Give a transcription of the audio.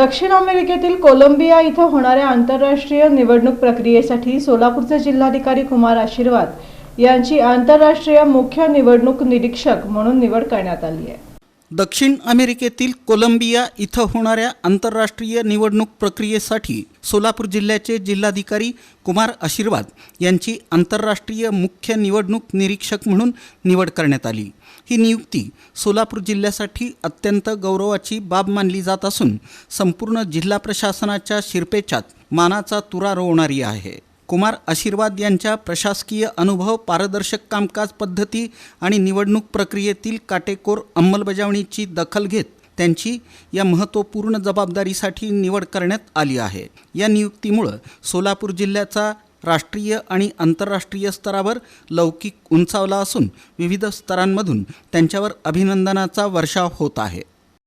दक्षिण अमेरिकेतील कोलंबिया इथं होणाऱ्या आंतरराष्ट्रीय निवडणूक प्रक्रियेसाठी सोलापूरचे जिल्हाधिकारी कुमार आशीर्वाद यांची आंतरराष्ट्रीय मुख्य निवडणूक निरीक्षक म्हणून निवड करण्यात आली आहे। दक्षिण अमेरिकेतील कोलंबिया इथं होणाऱ्या आंतरराष्ट्रीय निवडणूक प्रक्रियेसाठी सोलापूर जिल्ह्याचे जिल्हाधिकारी कुमार आशीर्वाद यांची आंतरराष्ट्रीय मुख्य निवडणूक निरीक्षक म्हणून निवड करण्यात आली। ही नियुक्ती सोलापूर जिल्ह्यासाठी अत्यंत गौरवाची बाब मानली जात असून संपूर्ण जिल्हा प्रशासनाच्या शिरपेचात मानाचा तुरा रोवणारी आहे। कुमार आशीर्वाद यांच्या प्रशासकीय अनुभव, पारदर्शक कामकाज पद्धती आणि निवडणूक प्रक्रियेतील काटेकोर अंमलबजावणीची दखल घेत त्यांची या महत्त्वपूर्ण जबाबदारीसाठी निवड करण्यात आली आहे। या नियुक्तीमुळे सोलापूर जिल्ह्याचा राष्ट्रीय आणि आंतरराष्ट्रीय स्तरावर लौकिक उंचावला असून विविध स्तरांमधून त्यांच्यावर अभिनंदनाचा वर्षाव होत आहे।